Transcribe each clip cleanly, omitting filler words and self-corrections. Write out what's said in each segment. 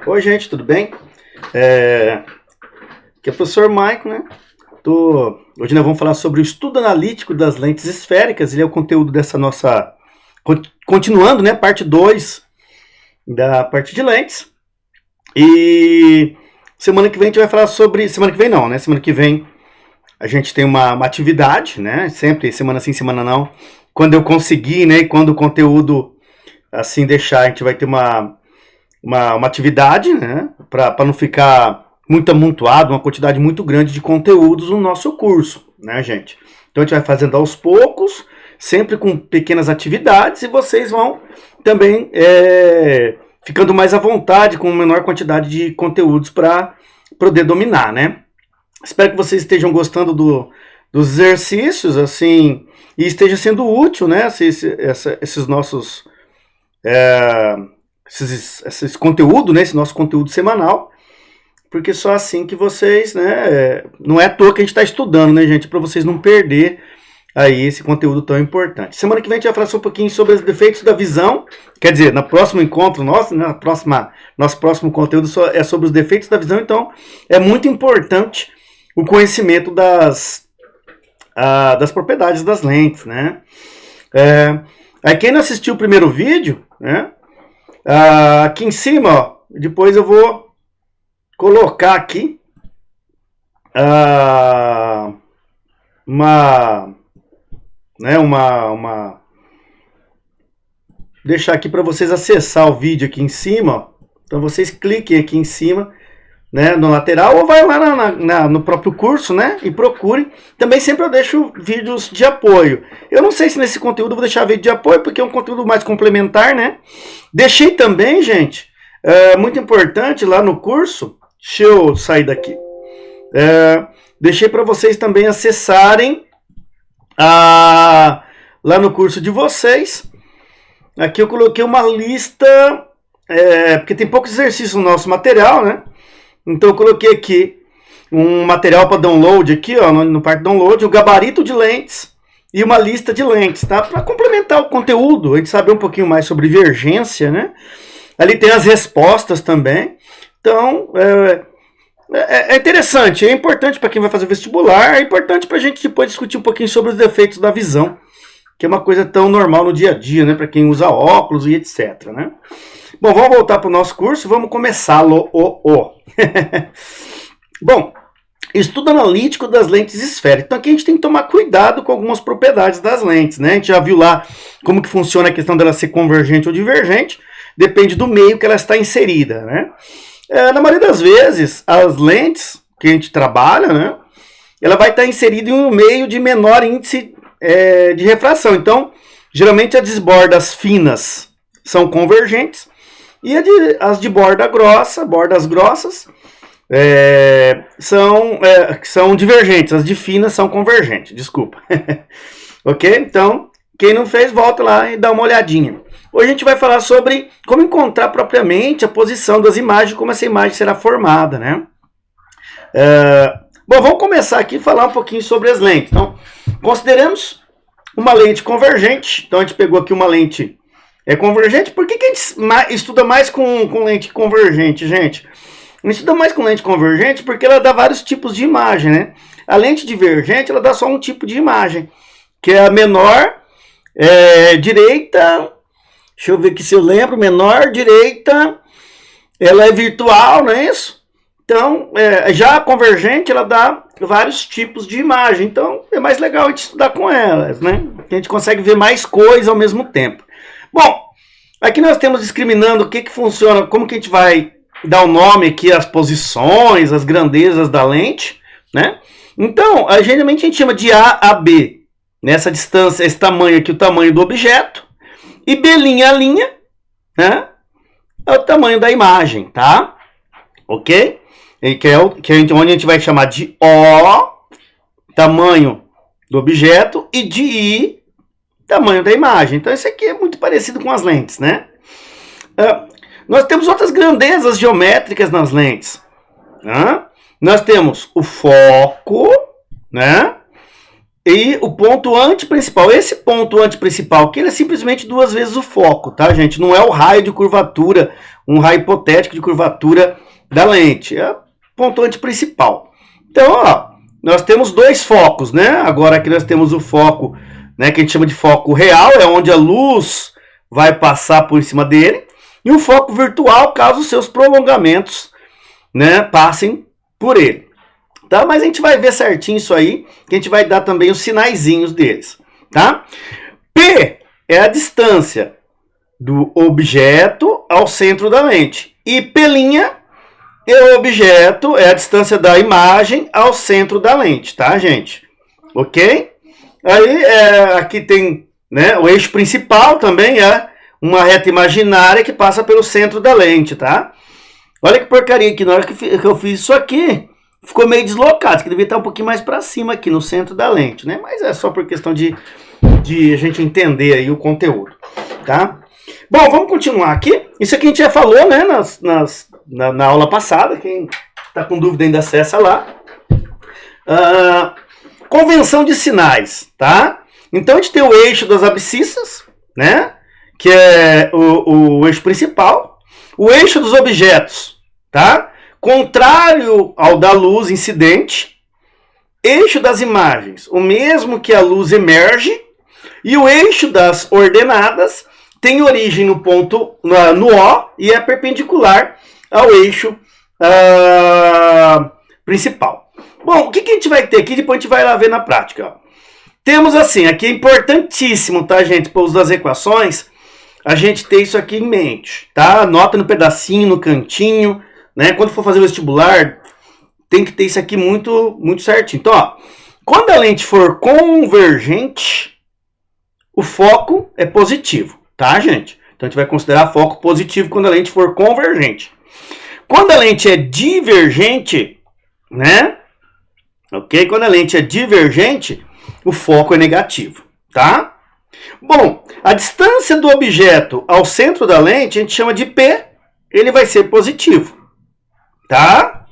Oi, gente, tudo bem? Aqui é o professor Maico, né? Hoje nós vamos falar sobre o estudo analítico das lentes esféricas. Ele é o conteúdo dessa nossa... Continuando, né? Parte 2 da parte de lentes. E semana que vem a gente vai falar sobre... Semana que vem não, né? Semana que vem a gente tem uma atividade, né? Sempre, semana sim, semana não. Quando eu conseguir, né? E quando o conteúdo assim deixar, a gente vai ter uma atividade, né, para não ficar muito amontoado, uma quantidade muito grande de conteúdos no nosso curso, né, gente? Então a gente vai fazendo aos poucos, sempre com pequenas atividades, e vocês vão também ficando mais à vontade, com menor quantidade de conteúdos para poder dominar, né? Espero que vocês estejam gostando dos exercícios, assim, e esteja sendo útil, né, esses nossos... Esse conteúdo, né, esse nosso conteúdo semanal, porque só assim que vocês, né, não é à toa que a gente está estudando, né, gente, para vocês não perder aí esse conteúdo tão importante. Semana que vem a gente vai falar um pouquinho sobre os defeitos da visão, quer dizer, no próximo encontro nosso, né, nosso próximo conteúdo é sobre os defeitos da visão, então é muito importante o conhecimento das propriedades das lentes, né. Aí quem não assistiu o primeiro vídeo, né, aqui em cima, ó, depois eu vou colocar aqui deixar aqui para vocês acessar o vídeo aqui em cima, ó. Então vocês cliquem aqui em cima, né, no lateral, ou vai lá no próprio curso, né, e procure. Também sempre eu deixo vídeos de apoio. Eu não sei se nesse conteúdo eu vou deixar vídeo de apoio, porque é um conteúdo mais complementar, né. Deixei também, gente, muito importante lá no curso, deixa eu sair daqui, deixei para vocês também acessarem lá no curso de vocês. Aqui eu coloquei uma lista, porque tem poucos exercícios no nosso material, né. Então eu coloquei aqui um material para download aqui, ó, no parte download, o gabarito de lentes e uma lista de lentes, tá? Para complementar o conteúdo, a gente saber um pouquinho mais sobre divergência, né? Ali tem as respostas também. Então, é interessante, é importante para quem vai fazer vestibular, é importante para a gente depois discutir um pouquinho sobre os defeitos da visão, que é uma coisa tão normal no dia a dia, né? Para quem usa óculos e etc, né? Bom, vamos voltar para o nosso curso, vamos começá-lo. Bom, estudo analítico das lentes esféricas. Então aqui a gente tem que tomar cuidado com algumas propriedades das lentes, né? A gente já viu lá como que funciona a questão dela ser convergente ou divergente, depende do meio que ela está inserida, né? Na maioria das vezes, as lentes que a gente trabalha, né, ela vai estar inserida em um meio de menor índice de refração. Então, geralmente as bordas finas são convergentes, e as de bordas grossas, são divergentes. As de finas são convergentes, desculpa. Ok? Então, quem não fez, volta lá e dá uma olhadinha. Hoje a gente vai falar sobre como encontrar propriamente a posição das imagens, como essa imagem será formada, né? Bom, vamos começar aqui a falar um pouquinho sobre as lentes. Então, consideramos uma lente convergente. Então, a gente pegou aqui uma lente convergente. Por que a gente estuda mais com lente convergente, gente? A gente estuda mais com lente convergente porque ela dá vários tipos de imagem, né? A lente divergente, ela dá só um tipo de imagem, que é a menor direita. Deixa eu ver aqui se eu lembro. Menor direita, ela é virtual, não é isso? Então, já a convergente, ela dá vários tipos de imagem. Então, é mais legal a gente estudar com elas, né? A gente consegue ver mais coisas ao mesmo tempo. Bom, aqui nós temos discriminando o que funciona, como que a gente vai dar o nome aqui às posições, às grandezas da lente, né? Então, geralmente a gente chama de A a B, nessa distância, esse tamanho aqui, o tamanho do objeto, e B' a linha, né, é o tamanho da imagem, tá? Ok? Que é onde a gente vai chamar de O, tamanho do objeto, e de I, tamanho da imagem. Então, isso aqui é muito parecido com as lentes, né? Nós temos outras grandezas geométricas nas lentes. Nós temos o foco, né? e o ponto antiprincipal. Esse ponto antiprincipal aqui, ele é simplesmente 2 vezes o foco, tá, gente? Não é o raio de curvatura, um raio hipotético de curvatura da lente. É o ponto antiprincipal. Então, ó, nós temos 2 focos, né? Agora aqui nós temos o foco, né, que a gente chama de foco real, é onde a luz vai passar por cima dele. E o foco virtual, caso os seus prolongamentos, né, passem por ele. Tá? Mas a gente vai ver certinho isso aí, que a gente vai dar também os sinaizinhos deles, tá? P é a distância do objeto ao centro da lente. E P' é o objeto, é a distância da imagem ao centro da lente, tá, gente? Ok? Aí, aqui tem, né, o eixo principal também é uma reta imaginária que passa pelo centro da lente, tá? Olha que porcaria aqui, na hora que eu fiz isso aqui, ficou meio deslocado, que devia estar um pouquinho mais para cima aqui, no centro da lente, né? Mas é só por questão de a gente entender aí o conteúdo, tá? Bom, vamos continuar aqui. Isso aqui a gente já falou, né, na aula passada. Quem está com dúvida ainda acessa lá. Convenção de sinais, tá? Então a gente tem o eixo das abscissas, né? Que é o eixo principal. O eixo dos objetos, tá? Contrário ao da luz incidente. Eixo das imagens, o mesmo que a luz emerge. E o eixo das ordenadas tem origem no ponto, no O, e é perpendicular ao eixo principal. Bom, o que a gente vai ter aqui? Depois a gente vai lá ver na prática. Ó. Temos assim, aqui é importantíssimo, tá, gente, para o uso das equações, a gente ter isso aqui em mente, tá? Anota no pedacinho, no cantinho, né? Quando for fazer o vestibular, tem que ter isso aqui muito, muito certinho. Então, ó, quando a lente for convergente, o foco é positivo, tá, gente? Então, a gente vai considerar foco positivo quando a lente for convergente. Quando a lente é divergente, né? Ok? Quando a lente é divergente, o foco é negativo, tá? Bom, a distância do objeto ao centro da lente, a gente chama de P, ele vai ser positivo, tá?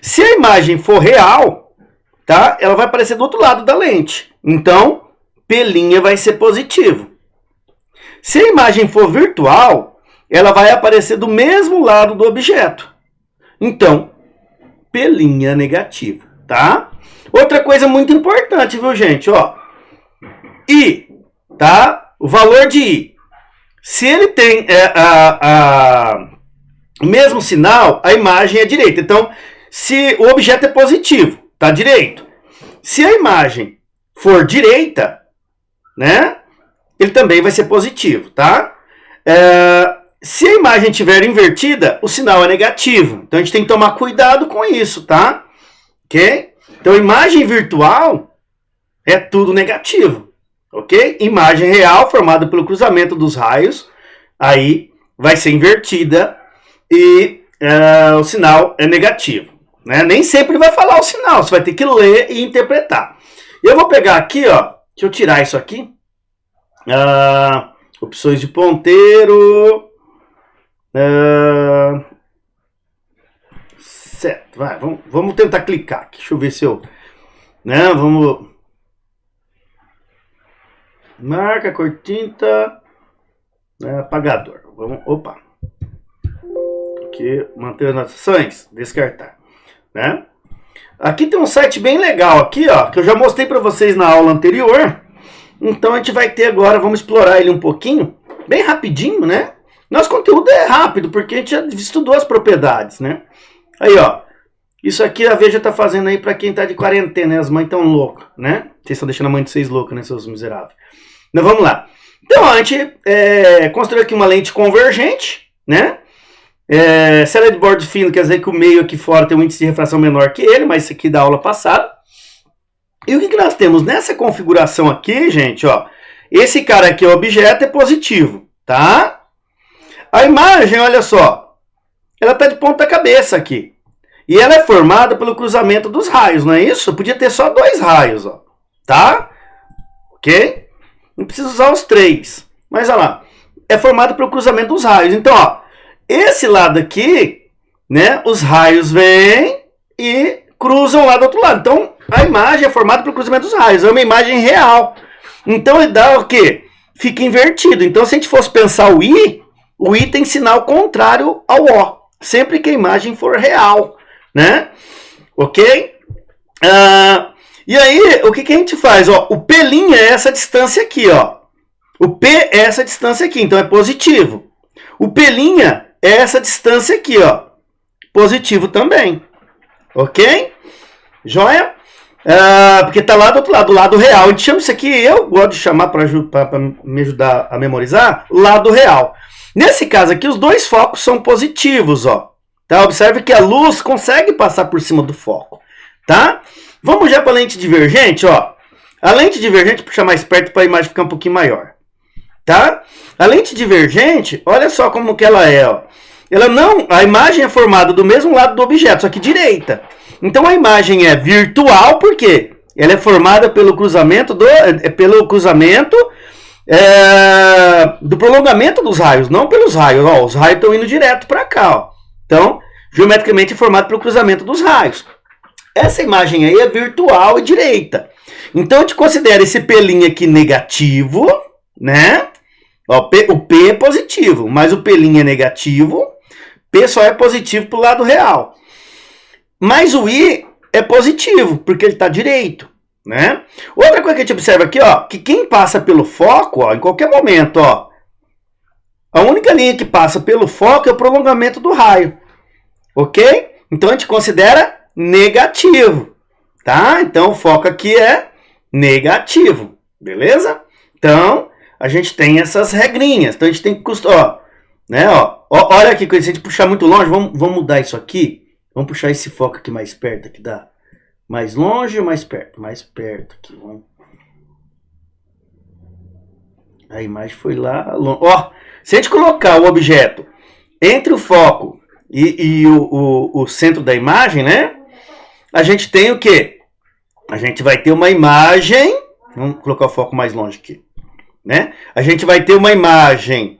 Se a imagem for real, tá? Ela vai aparecer do outro lado da lente. Então, P' vai ser positivo. Se a imagem for virtual, ela vai aparecer do mesmo lado do objeto. Então, P' negativo, tá? Outra coisa muito importante, viu, gente? Ó, I, tá? O valor de I. Se ele tem o mesmo sinal, a imagem é direita. Então, se o objeto é positivo, tá direito. Se a imagem for direita, né? Ele também vai ser positivo, tá? Se a imagem estiver invertida, o sinal é negativo. Então, a gente tem que tomar cuidado com isso, tá? Ok? Então, imagem virtual é tudo negativo, ok? Imagem real, formada pelo cruzamento dos raios, aí vai ser invertida e o sinal é negativo, né? Nem sempre vai falar o sinal, você vai ter que ler e interpretar. Eu vou pegar aqui, ó, deixa eu tirar isso aqui. Opções de ponteiro. Certo, vai, vamos tentar clicar aqui. Deixa eu ver se eu... Né, vamos... Marca, cor tinta... apagador. Vamos, opa. Aqui, manter as anotações, descartar. Né? Aqui tem um site bem legal aqui, ó, que eu já mostrei para vocês na aula anterior. Então a gente vai ter agora, vamos explorar ele um pouquinho, bem rapidinho, né? Nosso conteúdo é rápido, porque a gente já estudou as propriedades, né? Aí, ó, isso aqui a Veja tá fazendo aí para quem tá de quarentena, né? As mães tão loucas, né? Vocês estão deixando a mãe de vocês louca, né, seus miseráveis? Então vamos lá. Então a gente construiu aqui uma lente convergente, né? Se ela é de bordo fino, quer dizer que o meio aqui fora tem um índice de refração menor que ele, mas isso aqui da aula passada. E o que nós temos nessa configuração aqui, gente, ó? Esse cara aqui, o objeto, é positivo, tá? A imagem, olha só, ela tá de ponta cabeça aqui. E ela é formada pelo cruzamento dos raios, não é isso? Podia ter só 2 raios, ó, tá? Ok? Não precisa usar os 3. Mas, olha lá, é formada pelo cruzamento dos raios. Então, ó, esse lado aqui, né, os raios vêm e cruzam lá do outro lado. Então, a imagem é formada pelo cruzamento dos raios, é uma imagem real. Então ele dá o quê? Fica invertido. Então se a gente fosse pensar o I tem sinal contrário ao O, sempre que a imagem for real, né? Ok? E aí, o que a gente faz? Ó, o P' é essa distância aqui, ó. O P é essa distância aqui, então é positivo. O P' é essa distância aqui, ó. Positivo também. Ok? Joia? Porque tá lá do outro lado, do lado real. A gente chama isso aqui, eu gosto de chamar para me ajudar a memorizar, lado real. Nesse caso aqui, os dois focos são positivos, ó. Tá? Observe que a luz consegue passar por cima do foco, tá? Vamos já para a lente divergente, ó. A lente divergente, puxar mais perto para a imagem ficar um pouquinho maior, tá? A lente divergente, olha só como que ela é, ó. A imagem é formada do mesmo lado do objeto, só que direita. Então a imagem é virtual, por quê? Ela é formada pelo cruzamento do prolongamento dos raios, não pelos raios. Ó, os raios estão indo direto para cá, ó. Então, geometricamente é formado pelo cruzamento dos raios. Essa imagem aí é virtual e direita. Então a gente considera esse P' aqui negativo, né? Ó, o P é positivo, mas o P' é negativo. P só é positivo para o lado real. Mas o I é positivo, porque ele está direito, né? Outra coisa que a gente observa aqui, ó, que quem passa pelo foco, ó, em qualquer momento, ó, a única linha que passa pelo foco é o prolongamento do raio, ok? Então a gente considera negativo, tá? Então o foco aqui é negativo, beleza? Então a gente tem essas regrinhas, então a gente tem que custar, né? Ó, olha aqui, se a gente puxar muito longe, vamos mudar isso aqui. Vamos puxar esse foco aqui mais perto, aqui dá mais longe ou mais perto? Mais perto aqui. Vamos. A imagem foi lá longe. Ó, se a gente colocar o objeto entre o foco e o centro da imagem, né? A gente tem o quê? A gente vai ter uma imagem. Vamos colocar o foco mais longe aqui, né? A gente vai ter uma imagem,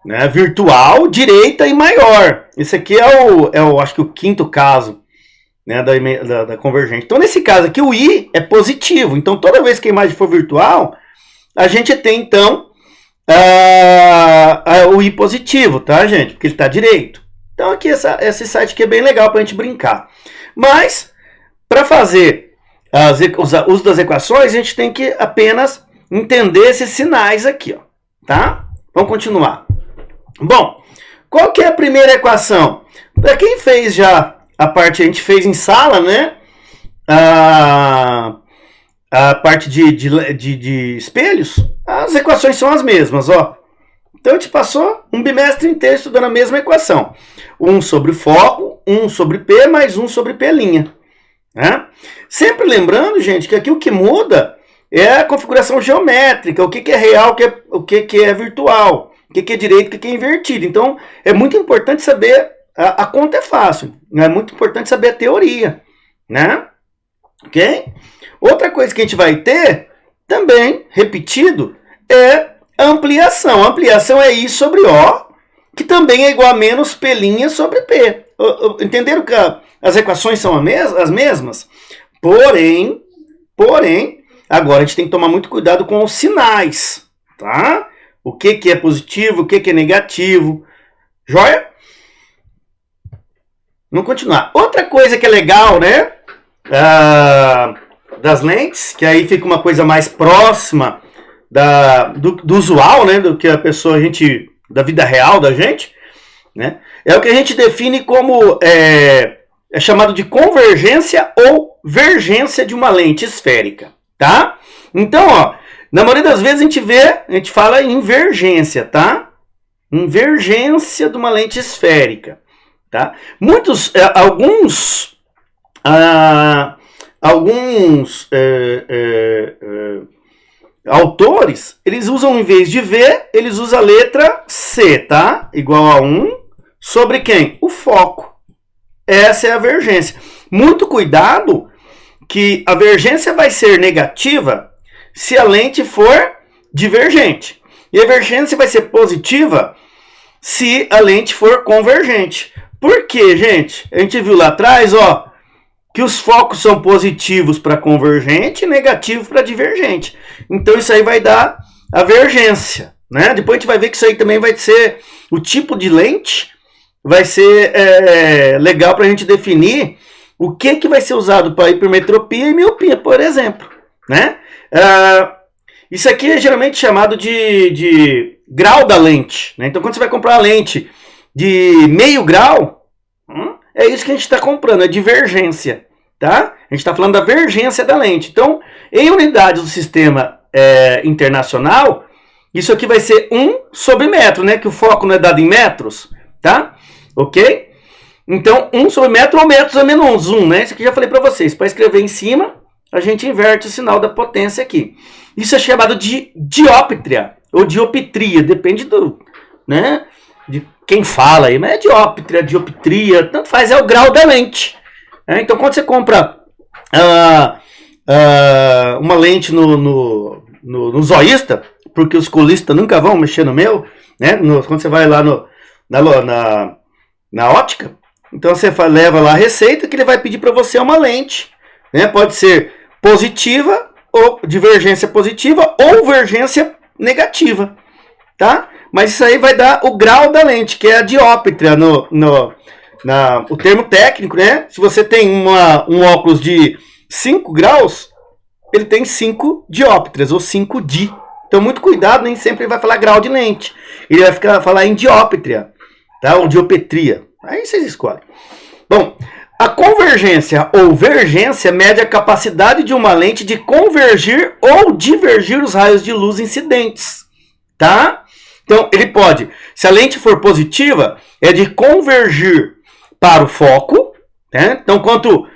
né, virtual, direita e maior. Esse aqui acho que o quinto caso, né, da convergente. Então, nesse caso aqui, o I é positivo. Então, toda vez que a imagem for virtual, a gente tem, então, o I positivo, tá, gente? Porque ele está direito. Então, aqui, esse site aqui é bem legal para a gente brincar. Mas, para fazer o uso das equações, a gente tem que apenas entender esses sinais aqui, ó, tá? Vamos continuar. Bom, qual que é a primeira equação? Para quem fez já a parte, a gente fez em sala, né? A parte de espelhos, as equações são as mesmas, ó. Então a gente passou um bimestre inteiro estudando a mesma equação. 1 sobre foco, 1 sobre P, mais 1 sobre P'. Né? Sempre lembrando, gente, que aqui o que muda é a configuração geométrica, o que é real, o que é virtual. O que é direito, o que é invertido. Então, é muito importante saber, a conta é fácil, é muito importante saber a teoria, né? Ok? Outra coisa que a gente vai ter, também, repetido, é a ampliação. A ampliação é I sobre O, que também é igual a menos P' sobre P. Entenderam que as equações são as mesmas? Porém, agora a gente tem que tomar muito cuidado com os sinais, tá? O que é positivo, o que é negativo. Joia? Vamos continuar. Outra coisa que é legal, né? Das lentes, que aí fica uma coisa mais próxima do usual, né? Do que a pessoa, da vida real da gente, né? É o que a gente define como é chamado de convergência ou vergência de uma lente esférica, tá? Então, ó, na maioria das vezes a gente fala em invergência, tá? Invergência de uma lente esférica, tá? Alguns autores, eles usam, em vez de V, eles usam a letra C, tá? Igual a 1 sobre quem? O foco. Essa é a vergência. Muito cuidado que a vergência vai ser negativa se a lente for divergente. E a vergência vai ser positiva se a lente for convergente. Por quê, gente? A gente viu lá atrás, ó, que os focos são positivos para convergente e negativos para divergente. Então isso aí vai dar a vergência, né? Depois a gente vai ver que isso aí também vai ser o tipo de lente, vai ser legal para a gente definir o que vai ser usado para hipermetropia e miopia, por exemplo, né? Isso aqui é geralmente chamado de grau da lente, né? Então quando você vai comprar uma lente de meio grau, é isso que a gente está comprando, é divergência, tá? A gente está falando da vergência da lente. Então, em unidades do sistema internacional, isso aqui vai ser 1/metro, né? Que o foco não é dado em metros, tá? Ok? Então, 1/metro ou metros a menos 1, né? Isso aqui já falei para vocês. Para escrever em cima, a gente inverte o sinal da potência aqui. Isso é chamado de dióptria ou dioptria, depende do, né? De quem fala aí, mas é dioptria, tanto faz, é o grau da lente. Então, quando você compra uma lente no zoísta, porque os colistas nunca vão mexer no meu, né? Quando você vai lá na ótica, então você leva lá a receita que ele vai pedir para você uma lente, né? Pode ser positiva ou divergência positiva ou vergência negativa, tá? Mas isso aí vai dar o grau da lente, que é a dióptria o termo técnico, né? Se você tem um óculos de 5 graus, ele tem 5 dióptrias, ou 5 di. Então, muito cuidado, nem sempre ele vai falar grau de lente. Ele vai falar em dióptria, tá? Ou dioptria. Aí vocês escolhem. Bom, a convergência ou vergência mede a capacidade de uma lente de convergir ou divergir os raios de luz incidentes, tá? Então, ele pode, se a lente for positiva, é de convergir para o foco, né? Então, quanto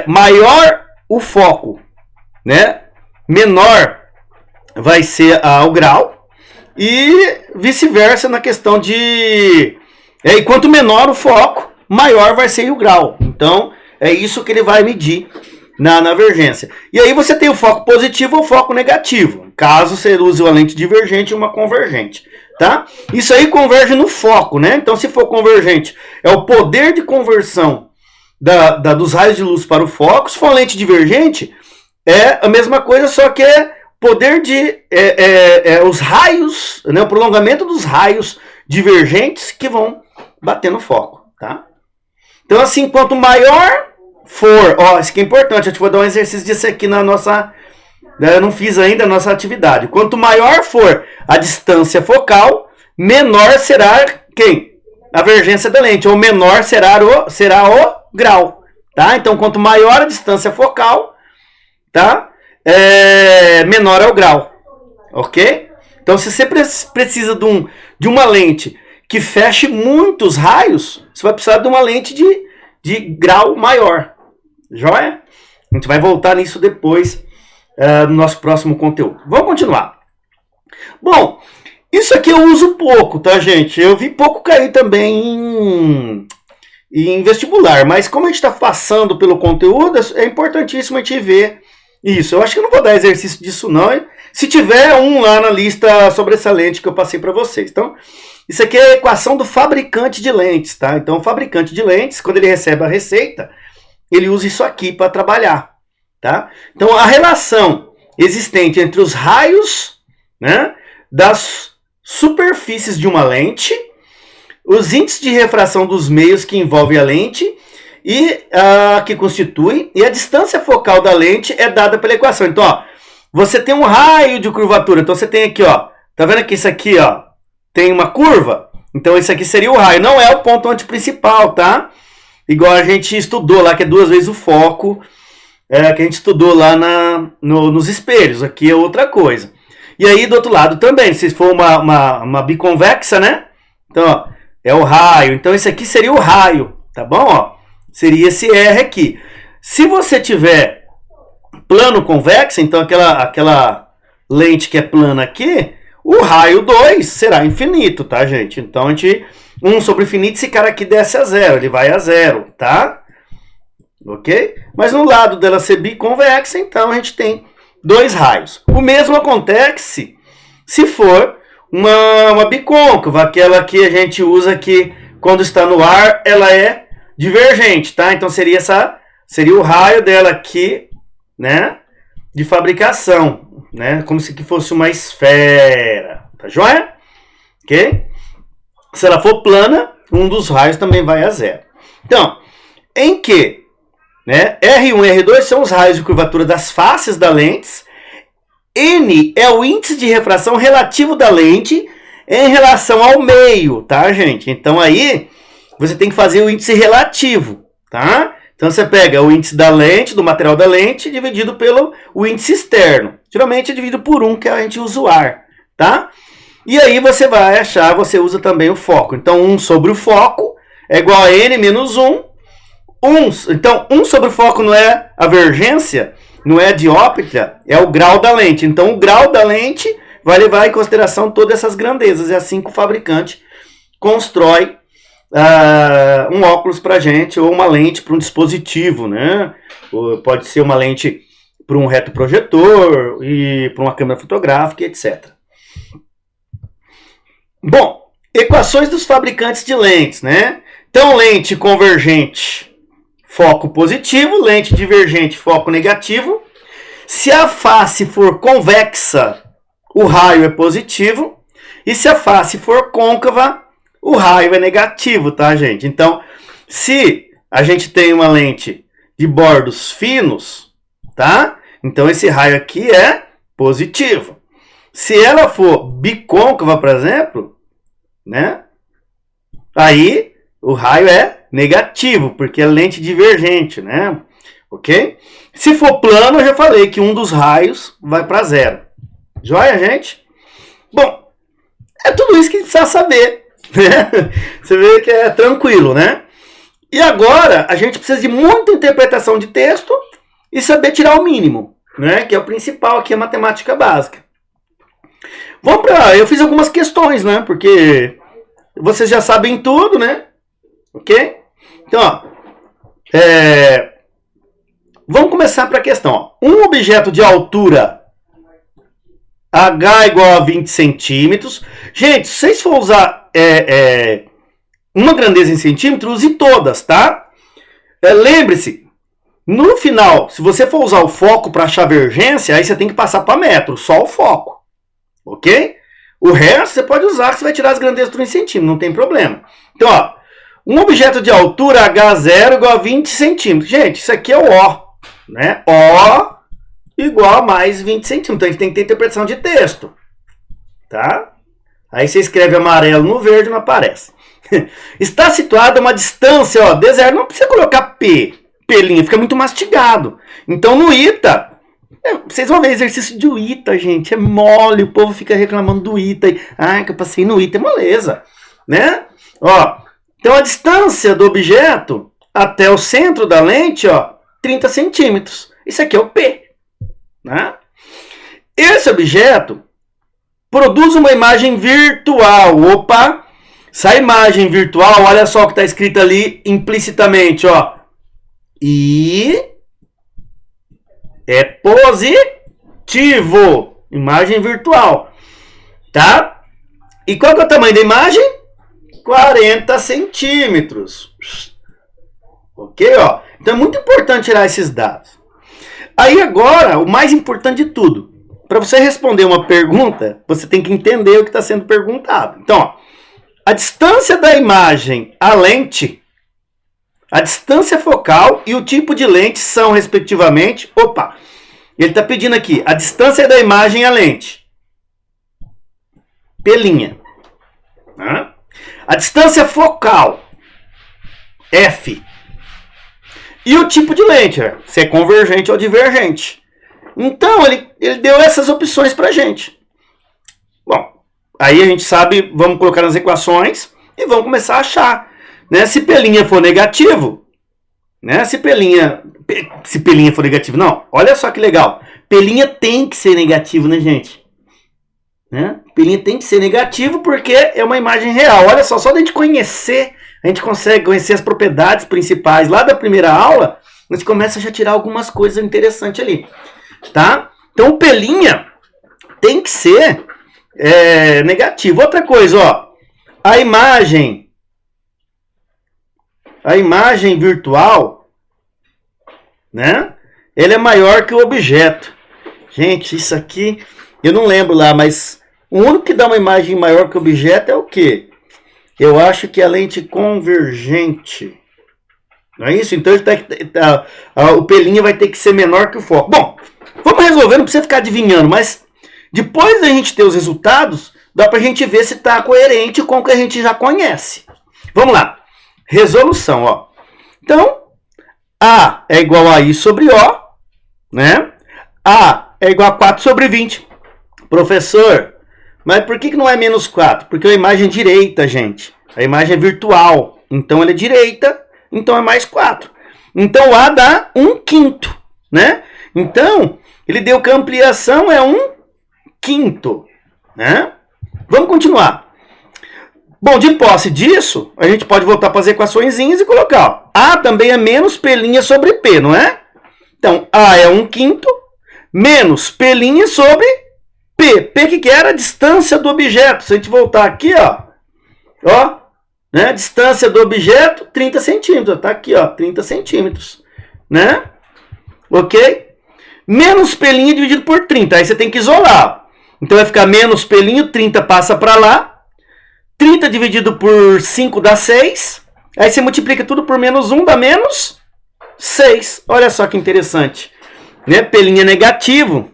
maior o foco, né, menor vai ser o grau, e vice-versa na questão de... e quanto menor o foco, maior vai ser o grau. Então, é isso que ele vai medir na vergência. E aí você tem o foco positivo ou foco negativo, caso você use uma lente divergente e uma convergente. Tá? Isso aí converge no foco, né? Então, se for convergente, é o poder de conversão dos raios de luz para o foco. Se for lente divergente, é a mesma coisa, só que é poder de os raios, né? O prolongamento dos raios divergentes que vão bater no foco, tá? Então, assim, quanto maior for, isso aqui é importante, eu te vou dar um exercício disso aqui na nossa... Eu não fiz ainda a nossa atividade. Quanto maior for a distância focal, menor será quem? A vergência da lente. Ou menor será o grau. Tá? Então, quanto maior a distância focal, tá? Menor é o grau. Ok? Então, se você precisa de uma lente que feche muitos raios, você vai precisar de uma lente de grau maior. Joia? A gente vai voltar nisso depois. No nosso próximo conteúdo. Vamos continuar. Bom, isso aqui eu uso pouco, tá, gente? Eu vi pouco cair também em vestibular, mas como a gente está passando pelo conteúdo, é importantíssimo a gente ver isso. Eu acho que eu não vou dar exercício disso não, hein? Se tiver lá na lista sobre essa lente que eu passei para vocês. Então, isso aqui é a equação do fabricante de lentes, tá? Então, o fabricante de lentes, quando ele recebe a receita, ele usa isso aqui para trabalhar. Tá? Então, a relação existente entre os raios, né, das superfícies de uma lente, os índices de refração dos meios que envolvem a lente e que constitui, e a distância focal da lente é dada pela equação. Então, você tem um raio de curvatura. Então, você tem aqui, tá vendo que isso aqui, tem uma curva? Então, isso aqui seria o raio. Não é o ponto antiprincipal, tá? Igual a gente estudou lá, que é 2 vezes o foco, que a gente estudou lá nos espelhos. Aqui é outra coisa. E aí, do outro lado também, se for uma biconvexa, né? Então, é o raio. Então, esse aqui seria o raio, tá bom? Seria esse R aqui. Se você tiver plano convexo, então aquela lente que é plana aqui, o raio 2 será infinito, tá, gente? Então, 1 sobre infinito, esse cara aqui desce a zero, ele vai a zero, tá? Ok? Mas no lado dela ser biconvexa, então a gente tem 2 raios. O mesmo acontece se for uma bicôncava, aquela que a gente usa aqui quando está no ar, ela é divergente, tá? Então seria essa seria o raio dela aqui, né, de fabricação, né, como se que fosse uma esfera, tá joia? Ok? Se ela for plana, um dos raios também vai a zero. Então, em que, né, R1 e R2 são os raios de curvatura das faces da lente, N é o índice de refração relativo da lente em relação ao meio, tá, gente? Então aí você tem que fazer o índice relativo, tá? Então você pega o índice da lente, do material da lente, dividido pelo o índice externo. Geralmente é dividido por 1, que a gente usa o ar, tá? E aí você vai achar, você usa também o foco. Então 1 sobre o foco é igual a N menos 1. Então 1 sobre o foco não é a divergência, não é a dióptria, é o grau da lente. Então o grau da lente vai levar em consideração todas essas grandezas. É assim que o fabricante constrói um óculos para a gente, ou uma lente para um dispositivo, né? Ou pode ser uma lente para um retroprojetor e para uma câmera fotográfica, etc. Bom, equações dos fabricantes de lentes, né? Então, lente convergente, foco positivo, lente divergente, foco negativo. Se a face for convexa, o raio é positivo. E se a face for côncava, o raio é negativo, tá, gente? Então, se a gente tem uma lente de bordos finos, tá? Então, esse raio aqui é positivo. Se ela for bicôncava, por exemplo, né? Aí, o raio é negativo, porque é lente divergente, né? Ok? Se for plano, eu já falei que um dos raios vai para zero. Joia, gente? Bom, é tudo isso que a gente precisa saber. Né? Você vê que é tranquilo, né? E agora, a gente precisa de muita interpretação de texto e saber tirar o mínimo, né? Que é o principal aqui, a matemática básica. Vamos para... Eu fiz algumas questões, né? Porque vocês já sabem tudo, né? Ok? Então, ó, vamos começar para a questão. Ó. Um objeto de altura H igual a 20 centímetros. Gente, se vocês for usar uma grandeza em centímetros, use todas, tá? Lembre-se, no final, se você for usar o foco para achar divergência, aí você tem que passar para metro, só o foco. Ok? O resto você pode usar, que você vai tirar as grandezas tudo em centímetros, não tem problema. Então, ó, um objeto de altura H0 igual a 20 centímetros. Gente, isso aqui é o O, né? O igual a mais 20 centímetros. Então, a gente tem que ter interpretação de texto. Tá? Aí você escreve amarelo no verde, não aparece. Está situado a uma distância, ó, D0. Não precisa colocar P, pelinha, fica muito mastigado. Então, no ITA, vocês vão ver exercício de ITA, gente. É mole, o povo fica reclamando do ITA. Ah, que eu passei no ITA, é moleza. Né? Ó, então, a distância do objeto até o centro da lente, ó, 30 centímetros. Isso aqui é o P. Né? Esse objeto produz uma imagem virtual. Opa! Essa imagem virtual, olha só o que está escrito ali implicitamente. Ó. I é positivo. Imagem virtual. Tá? E qual que é o tamanho da imagem? 40 centímetros. Ok? Ó. Então é muito importante tirar esses dados. Aí agora, o mais importante de tudo. Para você responder uma pergunta, você tem que entender o que está sendo perguntado. Então, ó, a distância da imagem à lente, a distância focal e o tipo de lente são, respectivamente... Opa! Ele está pedindo aqui a distância da imagem à lente. Pelinha. Né? A distância focal. F. E o tipo de lente, se é convergente ou divergente. Então, ele deu essas opções para a gente. Bom, aí a gente sabe, vamos colocar nas equações e vamos começar a achar. Né? Se pelinha for negativo, né? Se pelinha for negativo, não, olha só que legal. Pelinha tem que ser negativo, né, gente? Né? Pelinha tem que ser negativo porque é uma imagem real. Olha só da gente conhecer, a gente consegue conhecer as propriedades principais lá da primeira aula, a gente começa a já tirar algumas coisas interessantes ali. Tá? Então, o pelinha tem que ser negativo. Outra coisa, ó, a imagem virtual, né? Ele é maior que o objeto. Gente, isso aqui, eu não lembro lá, mas o único que dá uma imagem maior que o objeto é o quê? Eu acho que é a lente convergente. Não é isso? Então o pelinho vai ter que ser menor que o foco. Bom, vamos resolver, não precisa ficar adivinhando, mas depois da gente ter os resultados, dá pra gente ver se está coerente com o que a gente já conhece. Vamos lá. Resolução, ó. Então, A é igual a I sobre O, né? A é igual a 4 sobre 20. Professor, mas por que não é menos 4? Porque a imagem é direita, gente. A imagem é virtual. Então, ela é direita, então é mais 4. Então, A dá 1/5, né? Então, ele deu que a ampliação é 1/5, né? Vamos continuar. Bom, de posse disso, a gente pode voltar para as equaçõezinhas e colocar, ó, A também é menos P' sobre P, não é? Então, A é 1/5 menos P' sobre P. P que era a distância do objeto. Se a gente voltar aqui, ó, né? Distância do objeto, 30 centímetros. Tá aqui, ó, 30 centímetros, né? Ok? Menos P' dividido por 30. Aí você tem que isolar. Então vai ficar menos P', 30 passa para lá. 30 dividido por 5 dá 6. Aí você multiplica tudo por menos 1, dá menos 6. Olha só que interessante. Né? P' negativo,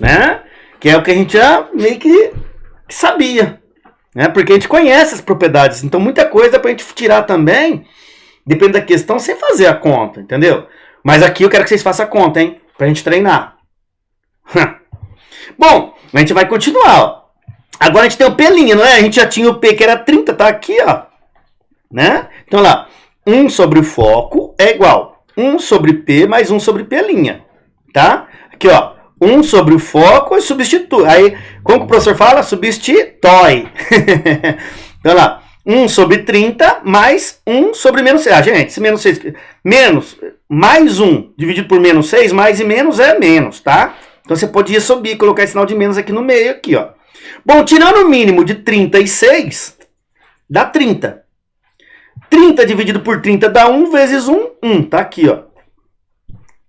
né? Que é o que a gente já meio que sabia. Né? Porque a gente conhece as propriedades. Então muita coisa para a gente tirar também, depende da questão, sem fazer a conta, entendeu? Mas aqui eu quero que vocês façam a conta, hein? Pra gente treinar. Bom, a gente vai continuar, ó. Agora a gente tem o P', não é? A gente já tinha o P que era 30, tá aqui, ó. Né? Então lá, 1 sobre o foco é igual 1 sobre P mais 1 sobre P'. Tá? Aqui, ó. 1 sobre o foco e substitui. Aí, como o professor fala? Substitui. Então lá, 1 sobre 30 mais 1 sobre menos 6. Ah, gente, esse menos 6... Menos, mais 1 dividido por menos 6, mais e menos é menos, tá? Então você podia subir e colocar esse sinal de menos aqui no meio, aqui, ó. Bom, tirando o mínimo de 36, dá 30. 30 dividido por 30 dá 1 vezes 1, 1. Tá aqui, ó.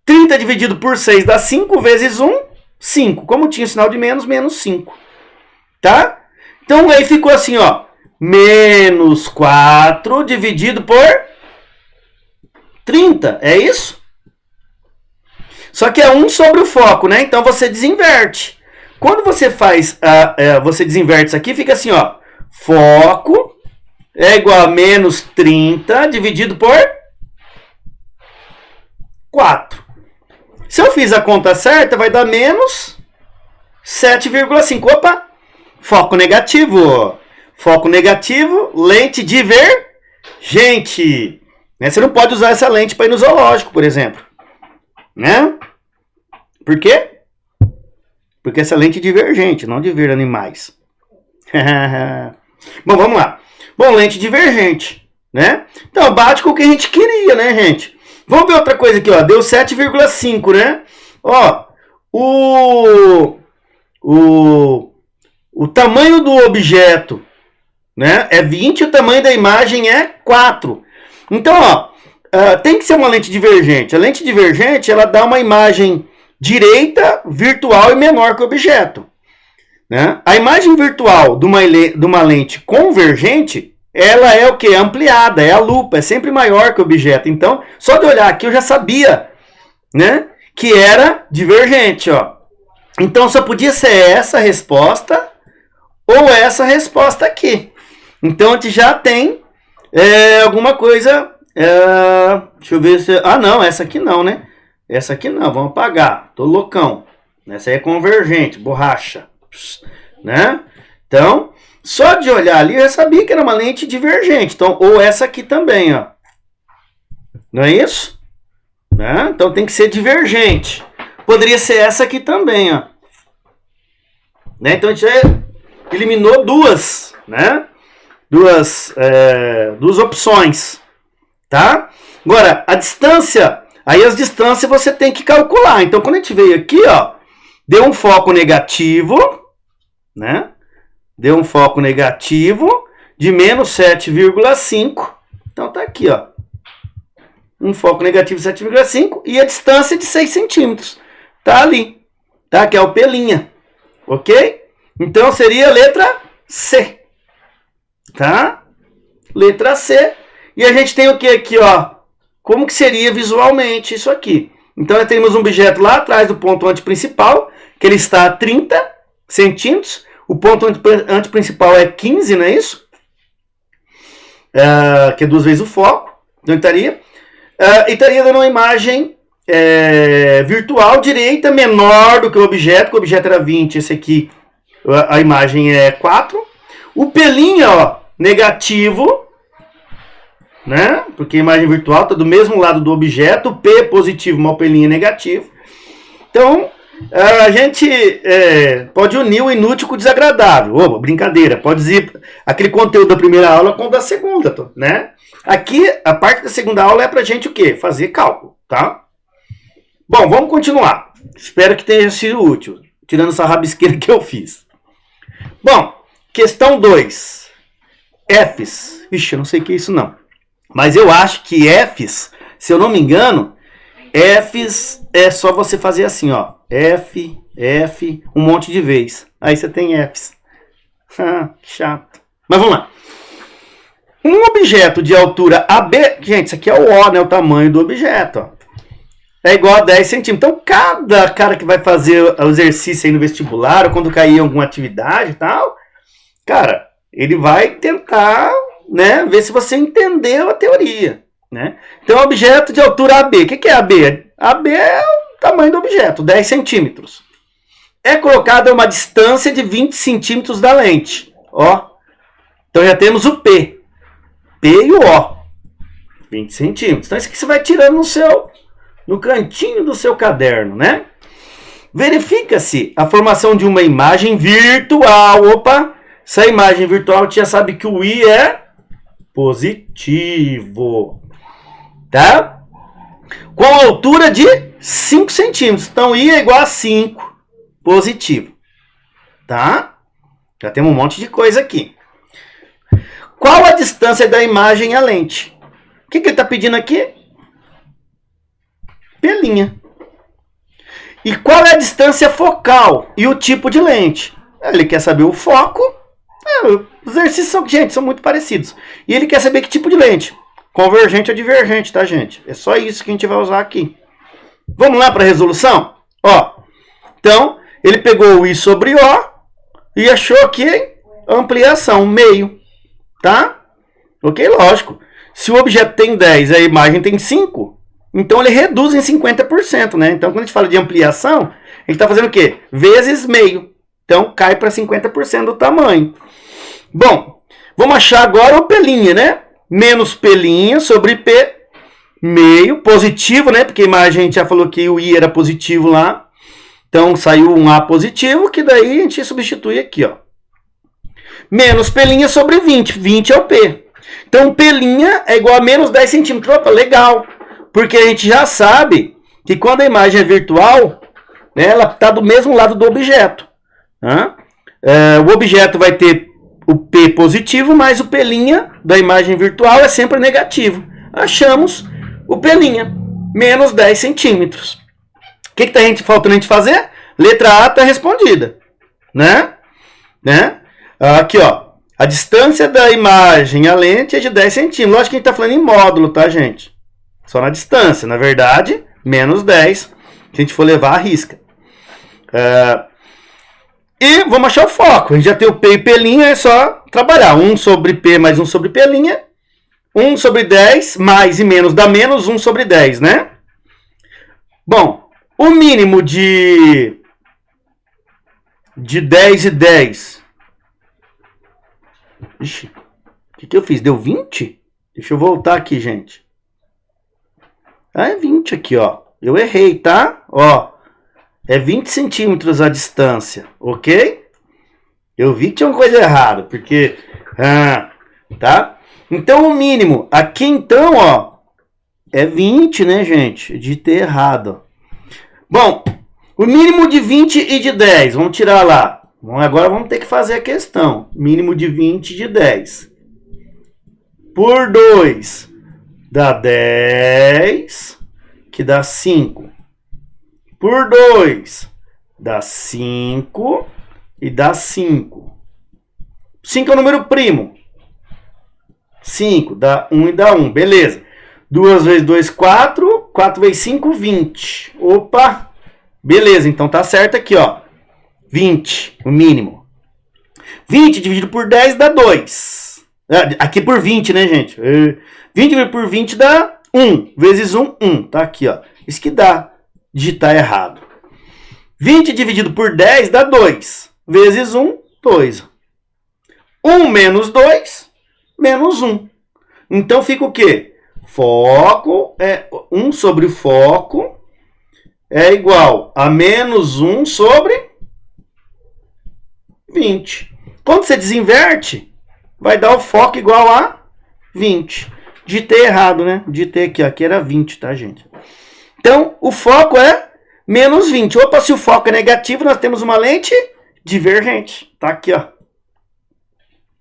30 dividido por 6 dá 5 vezes 1, 5. Como tinha o sinal de menos, menos 5. Tá? Então aí ficou assim, ó. Menos 4 dividido por 30. É isso? Só que é 1 sobre o foco, né? Então você desinverte. Quando você faz, você desinverte isso aqui, fica assim, ó. Foco é igual a menos 30 dividido por 4. Se eu fiz a conta certa, vai dar menos 7,5. Opa! Foco negativo. Foco negativo, lente divergente. Né? Você não pode usar essa lente para ir no zoológico, por exemplo. Né? Por quê? Porque essa lente é divergente, não de ver animais. Bom, vamos lá. Bom, lente divergente, né? Então, bate com o que a gente queria, né, gente? Vamos ver outra coisa aqui, ó. Deu 7,5, né? Ó, o tamanho do objeto, né, é 20, o tamanho da imagem é 4. Então, ó, tem que ser uma lente divergente. A lente divergente, ela dá uma imagem direita, virtual e menor que o objeto. Né? A imagem virtual de uma lente convergente, ela é o que? Ampliada, é a lupa, é sempre maior que o objeto. Então, só de olhar aqui eu já sabia, né, que era divergente. Ó. Então, só podia ser essa resposta ou essa resposta aqui. Então, a gente já tem alguma coisa... deixa eu ver se... Ah, não, essa aqui não, né? Essa aqui não, vamos apagar. Tô loucão. Essa aí é convergente, borracha. Né? Então, só de olhar ali, eu já sabia que era uma lente divergente. Então, ou essa aqui também, ó. Não é isso? Né? Então, tem que ser divergente. Poderia ser essa aqui também, ó. Né? Então, a gente já eliminou duas, né? Duas opções. Tá? Agora, a distância... Aí as distâncias você tem que calcular. Então, quando a gente veio aqui, ó, deu um foco negativo, né? Deu um foco negativo de menos 7,5. Então, tá aqui, ó. um foco negativo 7,5 e a distância de 6 centímetros. Tá ali, tá? Que é o P', ok? Então seria a letra C, tá? Letra C. E a gente tem o que aqui, ó? Como que seria visualmente isso aqui? Então, nós temos um objeto lá atrás do ponto antiprincipal, que ele está a 30 centímetros. O ponto antiprincipal é 15, não é isso? Que é 2 vezes o foco. Então, estaria dando uma imagem virtual direita menor do que o objeto era 20, esse aqui, a imagem é 4. O P', ó, negativo, né? Porque a imagem virtual está do mesmo lado do objeto, P é positivo, mas o P' é negativo. Então, a gente pode unir o inútil com o desagradável. Opa, brincadeira, pode dizer aquele conteúdo da primeira aula com o da segunda, né? Aqui, a parte da segunda aula é pra gente o quê? Fazer cálculo, tá? Bom, vamos continuar. Espero que tenha sido útil, tirando essa rabisqueira que eu fiz. Bom, questão 2. Fs. Ixi, eu não sei o que é isso não. Mas eu acho que Fs, se eu não me engano, Fs é só você fazer assim, ó. F, F, um monte de vez. Aí você tem Fs. Que chato. Mas vamos lá. Um objeto de altura AB, gente, isso aqui é o O, né? O tamanho do objeto, ó. É igual a 10 centímetros. Então, cada cara que vai fazer o exercício aí no vestibular, ou quando cair em alguma atividade e tal, cara, ele vai tentar, né, ver se você entendeu a teoria, né? Então, objeto de altura AB. O que é AB? AB é o tamanho do objeto, 10 centímetros. É colocada uma distância de 20 centímetros da lente. Ó. Então, já temos o P. P e o O. 20 centímetros. Então, isso aqui você vai tirando no cantinho do seu caderno, né? Verifica-se a formação de uma imagem virtual. Opa! Essa imagem virtual, a gente já sabe que o I é positivo. Tá? Com a altura de 5 centímetros. Então, I é igual a 5. Positivo. Tá? Já temos um monte de coisa aqui. Qual a distância da imagem à lente? O que ele está pedindo aqui? P'. E qual é a distância focal e o tipo de lente? Ele quer saber o foco. Os exercícios são muito parecidos. E ele quer saber que tipo de lente. Convergente ou divergente, tá, gente? É só isso que a gente vai usar aqui. Vamos lá para a resolução? Ó, então, ele pegou o I sobre O e achou aqui ampliação, meio. Tá? Ok? Lógico. Se o objeto tem 10 e a imagem tem 5, então ele reduz em 50%, né? Então, quando a gente fala de ampliação, ele está fazendo o quê? Vezes meio. Então, cai para 50% do tamanho. Bom, vamos achar agora o P', né? Menos P' sobre P, meio, positivo, né? Porque a imagem a gente já falou que o I era positivo lá. Então, saiu um A positivo, que daí a gente substitui aqui, ó. Menos P' sobre 20. 20 é o P. Então, P' é igual a menos 10 centímetros. Opa, legal. Porque a gente já sabe que quando a imagem é virtual, né, ela está do mesmo lado do objeto. Né? O objeto vai ter o P positivo, mas o P' da imagem virtual é sempre negativo. Achamos o P', menos 10 centímetros. O que está faltando a gente fazer? Letra A está respondida. Né? Aqui, ó. A distância da imagem à lente é de 10 centímetros. Lógico que a gente está falando em módulo, tá, gente? Só na distância. Na verdade, menos 10. Se a gente for levar a risca. E vamos achar o foco. A gente já tem o P e P', é só trabalhar. 1 sobre P mais 1 sobre P'. 1 sobre 10 mais e menos dá menos 1 sobre 10, né? Bom, o mínimo de 10 e 10. Ixi, o que eu fiz? Deu 20? Deixa eu voltar aqui, gente. É 20 aqui, ó. Eu errei, tá? Ó, é 20 centímetros a distância, ok? Eu vi que tinha uma coisa errada, porque... tá? Então, o mínimo aqui, então, ó, é 20, né, gente? De ter errado. Bom, o mínimo de 20 e de 10. Vamos tirar lá. Agora vamos ter que fazer a questão. Mínimo de 20 e de 10. Por 2. dá 10, que dá 5. Por 2, dá 5 e dá 5. 5 é o número primo. 5 dá 1 e dá 1, beleza. 2 vezes 2, 4. 4 vezes 5, 20. Opa! Beleza, então tá certo aqui, ó. 20, o mínimo. 20 dividido por 10 dá 2. Aqui por 20, né, gente? 20 dividido por 20 dá 1. Vezes 1, 1. Tá aqui, ó. Isso que dá digitar errado. 20 dividido por 10 dá 2. Vezes 1, 2. 1 menos 2, menos 1. Então fica o quê? Foco é 1 sobre o foco é igual a menos 1 sobre 20. Quando você desinverte, vai dar o foco igual a 20. Digitei errado, né? Digitei aqui, ó. Aqui era 20, tá, gente? Então, o foco é menos 20. Opa, se o foco é negativo, nós temos uma lente divergente. Tá aqui, ó.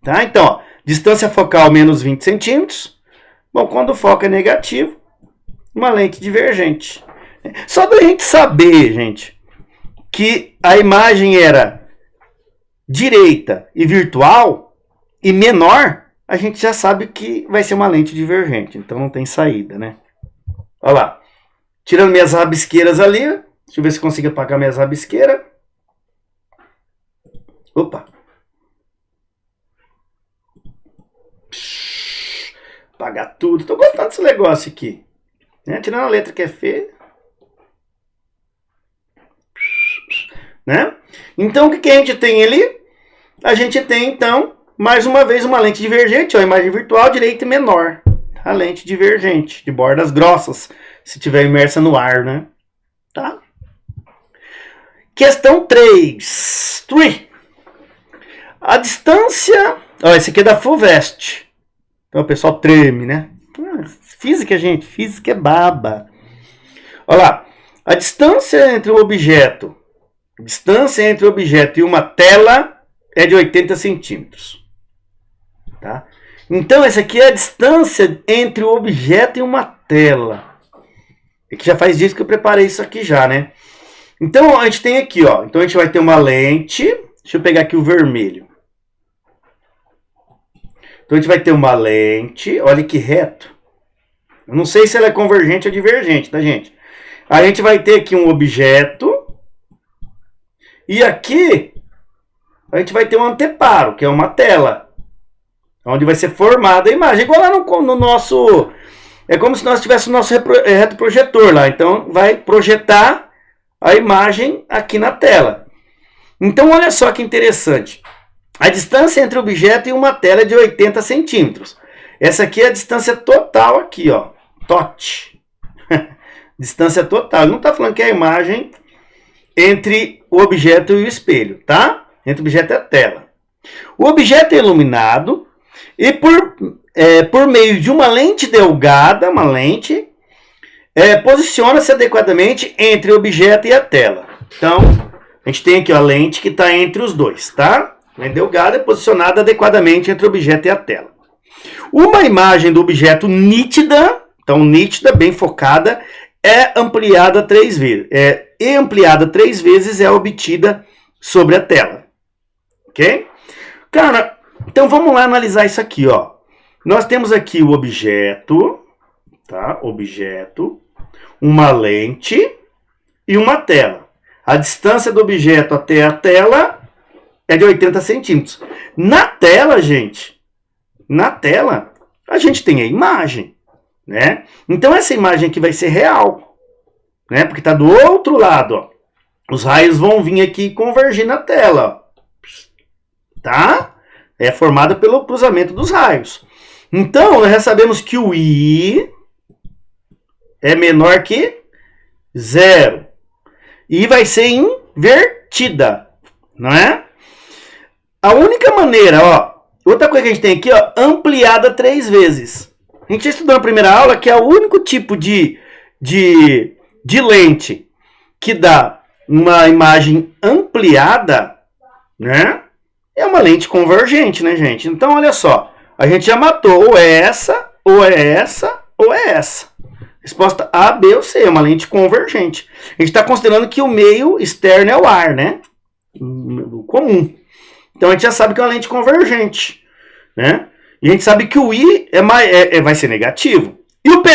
Tá? Então, ó, distância focal menos 20 centímetros. Bom, quando o foco é negativo, uma lente divergente. Só da gente saber, gente, que a imagem era direita e virtual e menor, a gente já sabe que vai ser uma lente divergente. Então não tem saída, né? Olha lá. Tirando minhas rabisqueiras ali. Deixa eu ver se consigo apagar minhas rabisqueiras. Opa. Apagar tudo. Tô gostando desse negócio aqui. Né? Tirando a letra que é feia. Né? Então, o que a gente tem ali? A gente tem, então, mais uma vez, uma lente divergente. Ó, imagem virtual, direita e menor. A lente divergente, de bordas grossas, se tiver imersa no ar, né? Tá? Questão 3. A distância... Ó, esse aqui é da FUVEST. Então, o pessoal treme, né? Física, gente. Física é baba. Olha lá. A distância entre o objeto... Distância entre o objeto e uma tela é de 80 centímetros. Tá? Então, essa aqui é a distância entre o objeto e uma tela. É que já faz dias que eu preparei isso aqui já, né? Então, a gente tem aqui, ó. Então, a gente vai ter uma lente. Deixa eu pegar aqui o vermelho. Então, a gente vai ter uma lente. Olha que reto. Eu não sei se ela é convergente ou divergente, tá, gente? A gente vai ter aqui um objeto. E aqui, a gente vai ter um anteparo, que é uma tela. Onde vai ser formada a imagem. Igual lá no nosso... É como se nós tivéssemos o nosso retroprojetor lá. Então, vai projetar a imagem aqui na tela. Então, olha só que interessante. A distância entre o objeto e uma tela é de 80 centímetros. Essa aqui é a distância total aqui, ó. TOT. Distância total. Ele não está falando que é a imagem entre o objeto e o espelho, tá? Entre o objeto e a tela. O objeto é iluminado e por meio de uma lente delgada, posiciona-se adequadamente entre o objeto e a tela. Então, a gente tem aqui ó, a lente que está entre os dois, tá? A lente delgada é posicionada adequadamente entre o objeto e a tela. Uma imagem do objeto nítida, então nítida, bem focada, é ampliada 3 vezes. Ampliada 3 vezes é obtida sobre a tela. Ok? Cara, então vamos lá analisar isso aqui, ó. Nós temos aqui o objeto, tá? Objeto, uma lente e uma tela. A distância do objeto até a tela é de 80 centímetros. Na tela, gente, a gente tem a imagem, né? Então essa imagem aqui vai ser real, né? Porque está do outro lado, ó. Os raios vão vir aqui e convergir na tela, ó. Tá? É formada pelo cruzamento dos raios. Então, nós já sabemos que o I é menor que 0. E vai ser invertida, não é? A única maneira, ó, outra coisa que a gente tem aqui, ó, ampliada 3 vezes. A gente já estudou na primeira aula que é o único tipo de lente que dá uma imagem ampliada, né? É uma lente convergente, né, gente? Então, olha só. A gente já matou ou é essa, ou é essa? Resposta A, B ou C, é uma lente convergente. A gente está considerando que o meio externo é o ar, né? O comum. Então a gente já sabe que é uma lente convergente, né? E a gente sabe que o I vai ser negativo. E o P'?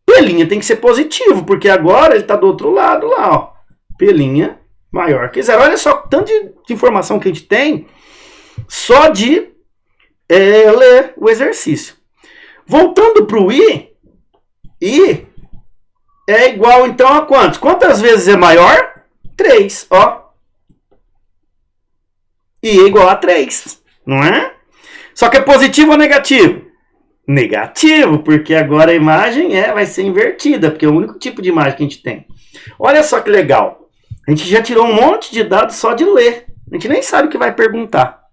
P' tem que ser positivo, porque agora ele está do outro lado lá, ó. P' maior que 0. Olha só o tanto de informação que a gente tem só de ler o exercício. Voltando para o I é igual então a quantos? Quantas vezes é maior? 3, ó. I é igual a 3, não é? Só que é positivo ou negativo? Negativo, porque agora a imagem vai ser invertida, porque é o único tipo de imagem que a gente tem. Olha só que legal. A gente já tirou um monte de dados só de ler. A gente nem sabe o que vai perguntar,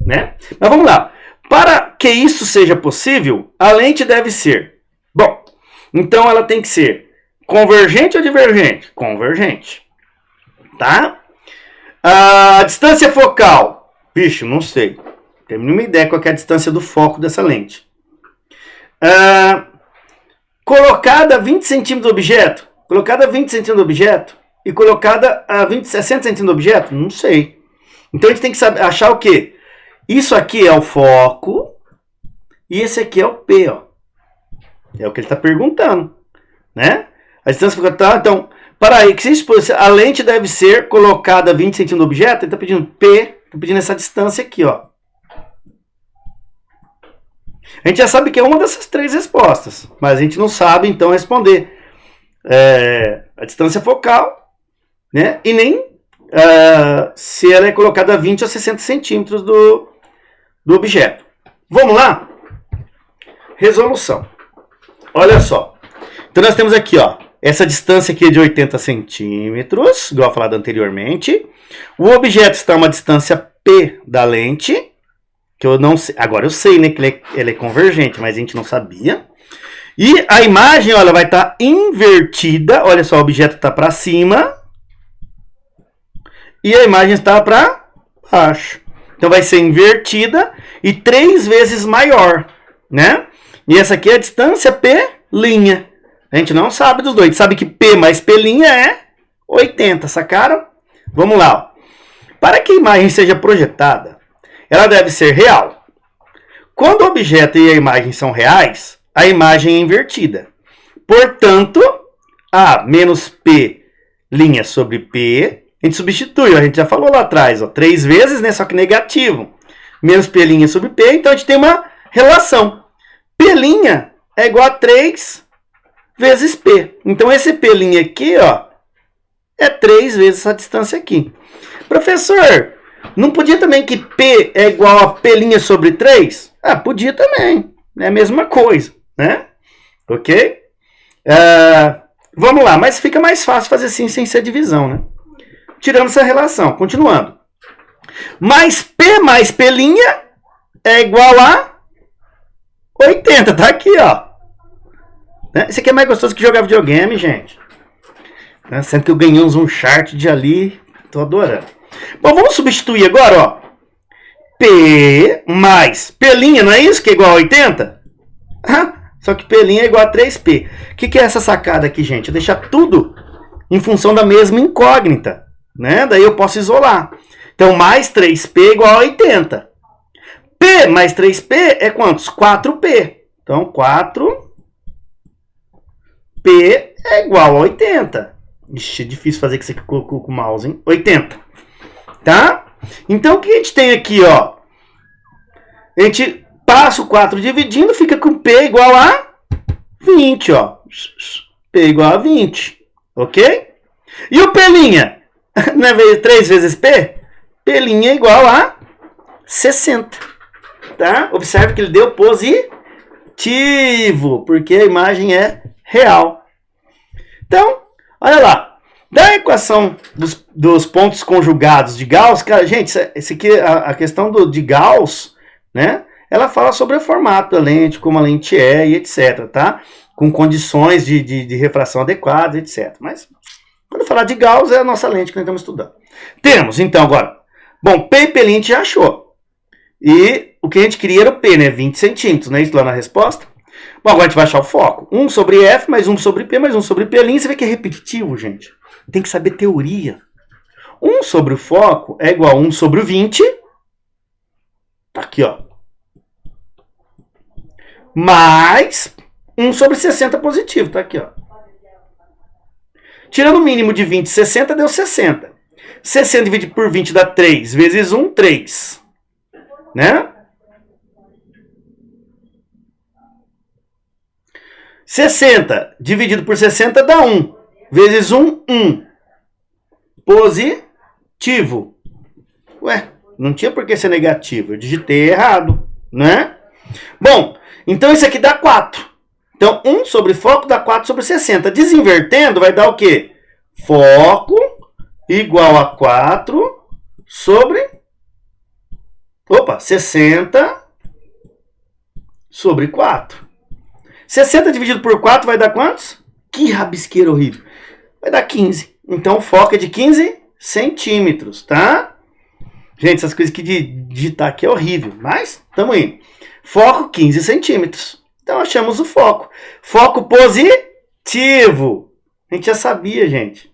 né? Mas vamos lá. Para que isso seja possível, a lente deve ser... Bom, então ela tem que ser convergente ou divergente? Convergente. Tá? A distância focal. Bicho, não sei. Não tenho nenhuma ideia qual é a distância do foco dessa lente. Colocada a 20 centímetros do objeto. Colocada a 20 centímetros do objeto. E colocada a 60 centímetros do objeto? Não sei. Então a gente tem que saber, achar o quê? Isso aqui é o foco. E esse aqui é o P, ó. É o que ele está perguntando, né? A distância focal, então, para aí, que se a lente deve ser colocada a 20 centímetros do objeto, ele está pedindo P, está pedindo essa distância aqui, ó. A gente já sabe que é uma dessas três respostas, mas a gente não sabe, então, responder a distância focal, né? E nem se ela é colocada a 20 ou 60 centímetros do objeto. Vamos lá? Resolução. Olha só. Então nós temos aqui, ó, essa distância aqui é de 80 centímetros, igual falado anteriormente. O objeto está a uma distância P da lente, que eu não sei. Agora eu sei, né, que ele é convergente, mas a gente não sabia. E a imagem, ó, ela vai estar invertida. Olha só, o objeto está para cima. E a imagem está para baixo. Então vai ser invertida e 3 vezes maior, né? E essa aqui é a distância P'. A gente não sabe dos dois. A gente sabe que P mais P' é 80, sacaram? Vamos lá. Ó. Para que a imagem seja projetada, ela deve ser real. Quando o objeto e a imagem são reais, a imagem é invertida. Portanto, A menos P' sobre P, a gente substitui. Ó, a gente já falou lá atrás, ó, 3 vezes, né, só que negativo. Menos P' sobre P, então a gente tem uma relação. P' é igual a 3 vezes P. Então, esse P' aqui, ó, é 3 vezes essa distância aqui. Professor, não podia também que P é igual a P' sobre 3? Ah, podia também. É a mesma coisa, né? Ok? Vamos lá, mas fica mais fácil fazer assim, sem ser divisão, né? Tirando essa relação, continuando. Mais P mais P' é igual a 80, tá aqui, ó. Esse aqui é mais gostoso que jogar videogame, gente. Sendo que eu ganhei uns Uncharted ali. Tô adorando. Bom, vamos substituir agora, ó. P mais P', não é isso que é igual a 80? Só que P' é igual a 3P. O que é essa sacada aqui, gente? É deixar tudo em função da mesma incógnita, né? Daí eu posso isolar. Então, mais 3P é igual a 80. P mais 3P é quantos? 4P. Então, 4P é igual a 80. Ixi, é difícil fazer isso aqui com o mouse, hein? 80. Tá? Então, o que a gente tem aqui, ó? A gente passa o 4 dividindo, fica com P igual a 20, ó. P igual a 20. Ok? E o P'? Não é 3 vezes P? P' é igual a 60. Tá? Observe que ele deu positivo, porque a imagem é real. Então, olha lá. Da equação dos pontos conjugados de Gauss, cara, gente, esse aqui, a questão de Gauss, né? Ela fala sobre o formato da lente, como a lente é e etc, tá? Com condições de refração adequadas, etc. Mas, quando falar de Gauss, é a nossa lente que nós estamos estudando. Temos, então, agora, bom, P e P' a gente já achou. E o que a gente queria era o P, né? 20 centímetros, não é isso lá na resposta? Bom, agora a gente vai achar o foco. 1 sobre F, mais 1 sobre P, mais 1 sobre P'. Você vê que é repetitivo, gente. Tem que saber teoria. 1 sobre o foco é igual a 1 sobre o 20. Tá aqui, ó. Mais 1 sobre 60 positivo. Tá aqui, ó. Tirando o mínimo de 20 e 60, deu 60. 60 dividido por 20 dá 3. Vezes 1, 3. Né? 60 dividido por 60 dá 1. Vezes 1, 1. Positivo. Ué, não tinha por que ser negativo. Eu digitei errado, né? Bom, então isso aqui dá 4. Então, 1 sobre foco dá 4 sobre 60. Desinvertendo, vai dar o quê? Foco igual a 4 sobre... Opa, 60 sobre 4. 60 dividido por 4 vai dar quantos? Que rabisqueira horrível. Vai dar 15. Então, o foco é de 15 centímetros, tá? Gente, essas coisas que digitar aqui é horrível. Mas, tamo indo. Foco, 15 centímetros. Então, achamos o foco. Foco positivo. A gente já sabia, gente.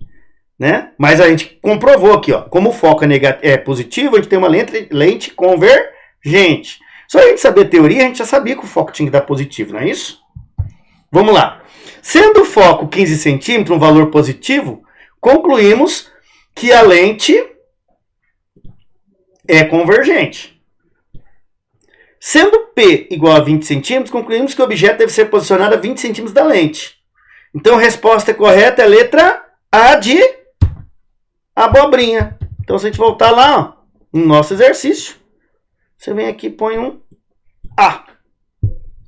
Né? Mas a gente comprovou aqui, ó. Como o foco é positivo, a gente tem uma lente convergente. Só a gente saber a teoria, a gente já sabia que o foco tinha que dar positivo, não é isso? Vamos lá. Sendo o foco 15 centímetros, um valor positivo, concluímos que a lente é convergente. Sendo P igual a 20 centímetros, concluímos que o objeto deve ser posicionado a 20 centímetros da lente. Então, a resposta correta é a letra A de abobrinha. Então, se a gente voltar lá, ó, no nosso exercício, você vem aqui e põe um A.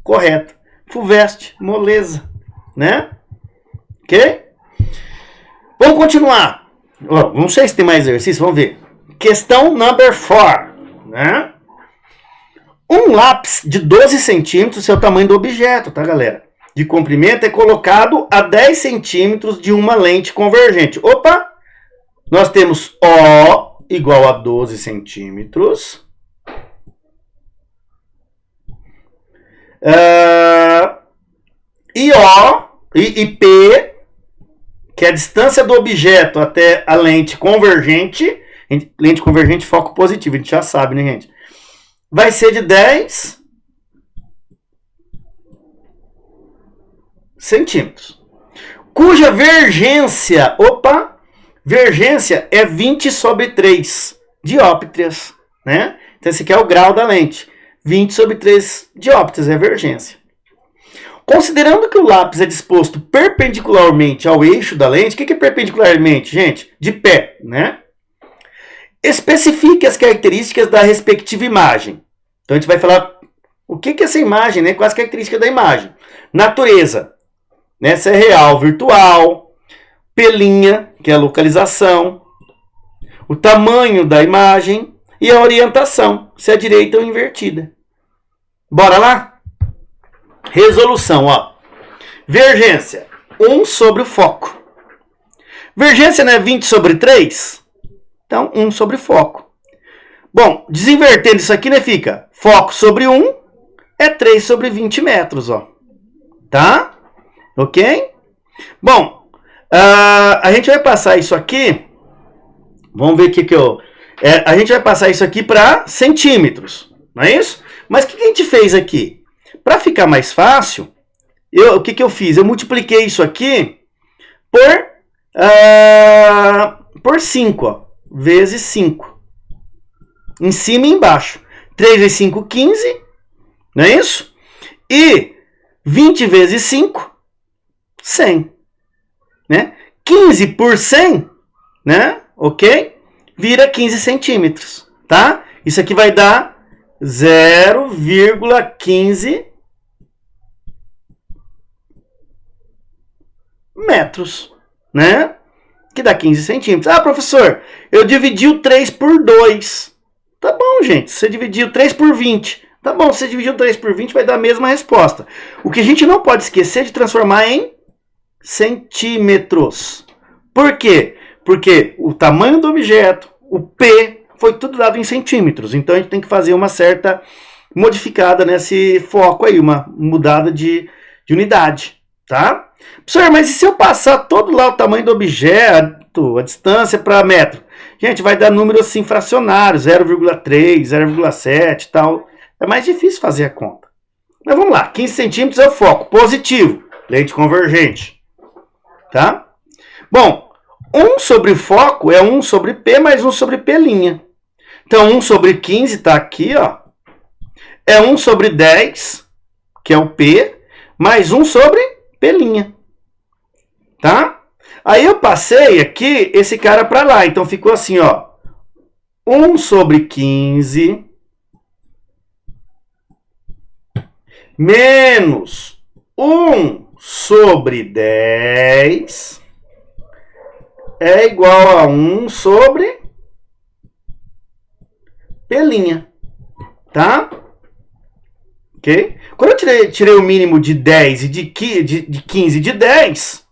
Correto. Fuveste, moleza, né? Ok? Vamos continuar. Não sei se tem mais exercício, vamos ver. Questão number 4, né? Um lápis de 12 centímetros é o tamanho do objeto, tá, galera? De comprimento é colocado a 10 centímetros de uma lente convergente. Opa! Nós temos O igual a 12 centímetros. E P, que é a distância do objeto até a lente convergente. Lente convergente, foco positivo, a gente já sabe, né, gente? Vai ser de 10 centímetros. Cuja vergência, vergência é 20 sobre 3 dióptrias, né? Então esse aqui é o grau da lente. 20 sobre 3 dióptrias é a vergência. Considerando que o lápis é disposto perpendicularmente ao eixo da lente, o que é perpendicularmente, gente? De pé, né? Especifique as características da respectiva imagem. Então a gente vai falar o que é essa imagem, né? Quais as características da imagem. Natureza, né? Se é real, virtual. Pelinha, que é a localização. O tamanho da imagem. E a orientação, se é direita ou invertida. Bora lá? Resolução, ó. Vergência, 1 sobre o foco. Vergência não é 20 sobre 3? Então, 1 sobre foco. Bom, desinvertendo isso aqui, né, fica foco sobre 1 é 3 sobre 20 metros, ó. Tá? Ok? Bom, a gente vai passar isso aqui. Vamos ver o que eu... a gente vai passar isso aqui para centímetros, não é isso? Mas o que a gente fez aqui? Para ficar mais fácil, o que eu fiz? Eu multipliquei isso aqui por 5, ó, vezes 5. Em cima e embaixo. 3 vezes 5, 15, não é isso? E 20 vezes 5, 100. Né? 15 por 100, né? Ok? Vira 15 centímetros, tá? Isso aqui vai dar 0,15 metros, né? Que dá 15 centímetros. Ah, professor, eu dividi o 3 por 2. Tá bom, gente. Você dividiu 3 por 20. Tá bom, se você dividiu 3 por 20, vai dar a mesma resposta. O que a gente não pode esquecer é de transformar em centímetros. Por quê? Porque o tamanho do objeto, o P, foi tudo dado em centímetros. Então, a gente tem que fazer uma certa modificada nesse foco aí, uma mudada de de unidade, tá? Professor, mas e se eu passar todo lá o tamanho do objeto, a distância para metro? Gente, vai dar número assim fracionário, 0,3, 0,7 e tal. É mais difícil fazer a conta. Mas vamos lá, 15 centímetros é o foco, positivo, lente convergente, tá? Bom, 1 sobre foco é 1 sobre P mais 1 sobre P'. Então, 1 sobre 15 está aqui, ó. É 1 sobre 10, que é o P, mais 1 sobre P'. Tá? Aí eu passei aqui esse cara para lá. Então, ficou assim, ó. 1 sobre 15 menos 1 sobre 10 é igual a 1 sobre P'. Tá? Ok? Quando eu tirei o mínimo de 10 e de 15 e de 10,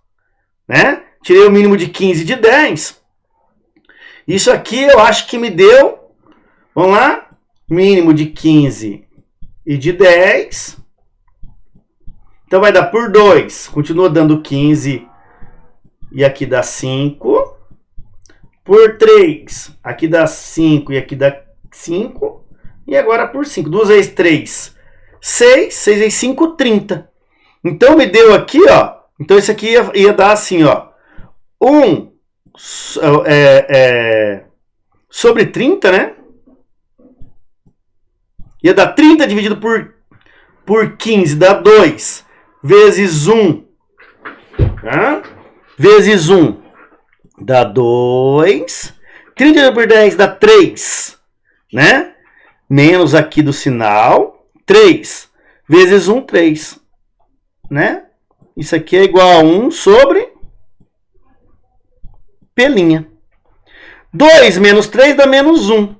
né? Tirei o mínimo de 15 e de 10. Isso aqui eu acho que me deu, vamos lá, mínimo de 15 e de 10. Então vai dar por 2. Continua dando 15 e aqui dá 5. Por 3, aqui dá 5 e aqui dá 5. E agora por 5. 2 vezes 3, 6. 6 vezes 5, 30. Então me deu aqui, ó. Então isso aqui ia dar assim, ó. 1 sobre 30, né? Ia dar 30 dividido por 15, dá 2. Vezes 1. Tá? Vezes 1 dá 2. 30 por 10 dá 3. Né? Menos aqui do sinal. 3. Vezes 1, 3. Né? Isso aqui é igual a 1 sobre P'. 2 menos 3 dá menos 1.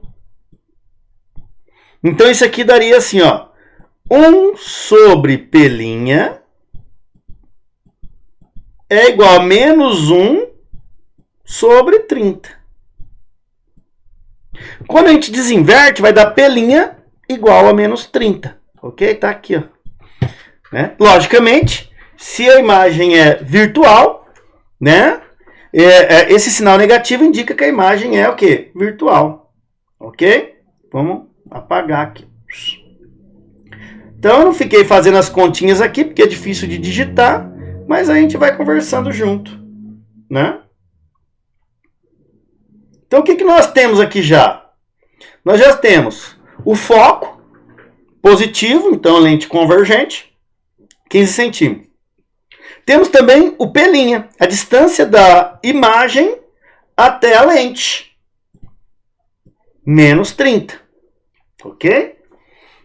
Então isso aqui daria assim, ó. 1 sobre P' é igual a menos 1 sobre 30. Quando a gente desinverte, vai dar P' igual a menos 30. Ok? Tá aqui, ó. Né? Logicamente, se a imagem é virtual, né? Esse sinal negativo indica que a imagem é o quê? Virtual. Ok? Vamos apagar aqui. Então eu não fiquei fazendo as continhas aqui, porque é difícil de digitar, mas a gente vai conversando junto, né? Então o que nós temos aqui já? Nós já temos o foco positivo, então lente convergente, 15 centímetros. Temos também o P', a distância da imagem até a lente, menos 30. Ok?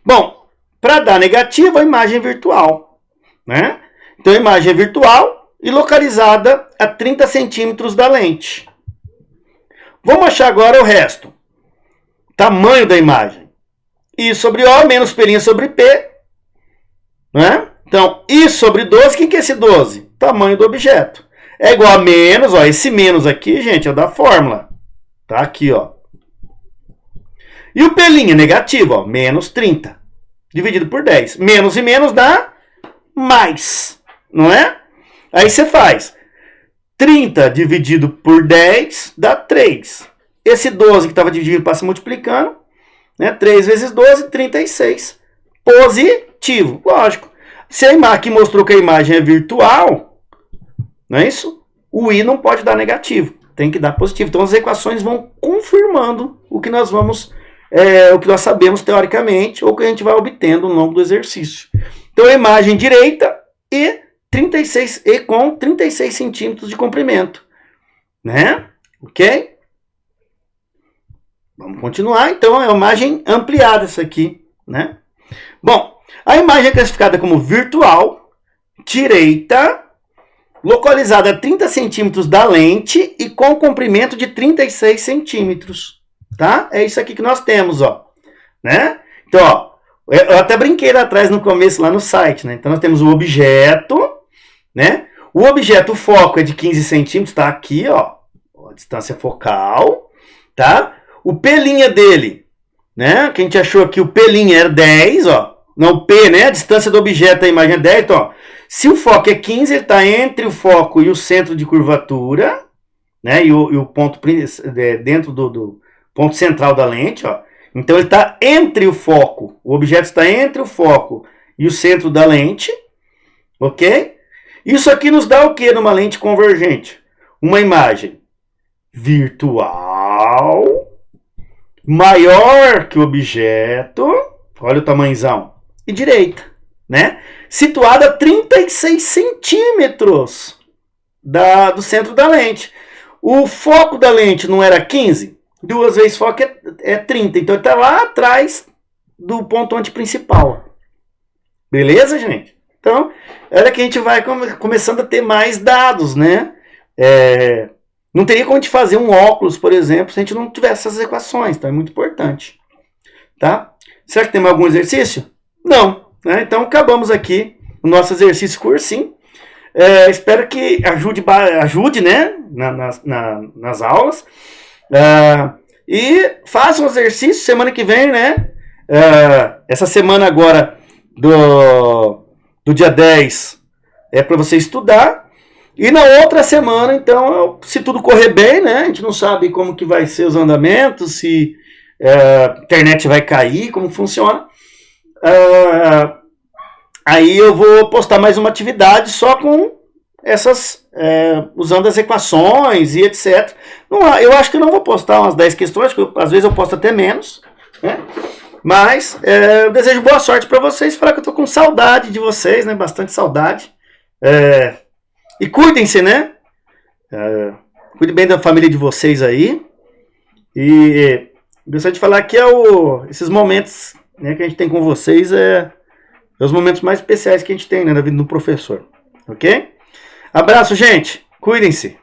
Bom, para dar negativo, a imagem é virtual, né? Então, a imagem é virtual e localizada a 30 centímetros da lente. Vamos achar agora o resto. Tamanho da imagem. I sobre O menos P' sobre P. Né? Então, I sobre 12, o que é esse 12? Tamanho do objeto. É igual a menos, ó, esse menos aqui, gente, é o da fórmula. Tá aqui, ó. E o P' negativo, ó, menos 30. Dividido por 10. Menos e menos dá mais, não é? Aí você faz 30 dividido por 10 dá 3. Esse 12 que estava dividido passa multiplicando. Né? 3 vezes 12, 36. Positivo. Lógico. Se a imagem aqui mostrou que a imagem é virtual, não é isso? O I não pode dar negativo. Tem que dar positivo. Então as equações vão confirmando o que nós vamos... o que nós sabemos teoricamente ou que a gente vai obtendo ao longo do exercício. Então a imagem direita e com 36 centímetros de comprimento. Né? Ok? Vamos continuar. Então é uma imagem ampliada essa aqui. Né? Bom, a imagem é classificada como virtual, direita, localizada a 30 centímetros da lente e com comprimento de 36 centímetros. Tá? É isso aqui que nós temos, ó. Né? Então, ó, eu até brinquei lá atrás no começo, lá no site, né? Então, nós temos o objeto, né? O objeto, o foco é de 15 centímetros, tá aqui, ó. A distância focal, tá? O P' dele, né? Que a gente achou aqui, o P' era 10, ó. Não, P, né? A distância do objeto da imagem é 10, então, ó. Se o foco é 15, ele está entre o foco e o centro de curvatura, né? E o ponto dentro do ponto central da lente, ó. Então ele está entre o foco, o objeto está entre o foco e o centro da lente, ok? Isso aqui nos dá o que numa lente convergente? Uma imagem virtual, maior que o objeto, olha o tamanhozão, e direita, né? Situada a 36 centímetros do centro da lente. O foco da lente não era 15? 2 vezes foco é 30. Então ele está lá atrás do ponto antiprincipal. Beleza, gente? Então, olha que a gente vai começando a ter mais dados, né? Não teria como a gente fazer um óculos, por exemplo, se a gente não tivesse essas equações. Então é muito importante. Tá? Será que tem mais algum exercício? Não. Né? Então acabamos aqui o nosso exercício cursinho. Espero que ajude, né? Nas aulas. E façam o exercício semana que vem, né? Essa semana agora do dia 10 é para você estudar. E na outra semana, então, se tudo correr bem, né? A gente não sabe como que vai ser os andamentos, se a internet vai cair, como funciona. Aí eu vou postar mais uma atividade só com essas, usando as equações e etc. Eu acho que eu não vou postar umas 10 questões, porque às vezes eu posto até menos, né? Mas eu desejo boa sorte para vocês, falar que eu tô com saudade de vocês, né? Bastante saudade. E cuidem-se, né? Cuide bem da família de vocês aí. E gostaria de falar que esses momentos, né, que a gente tem com vocês é os momentos mais especiais que a gente tem, né, na vida do professor. Ok? Abraço, gente. Cuidem-se.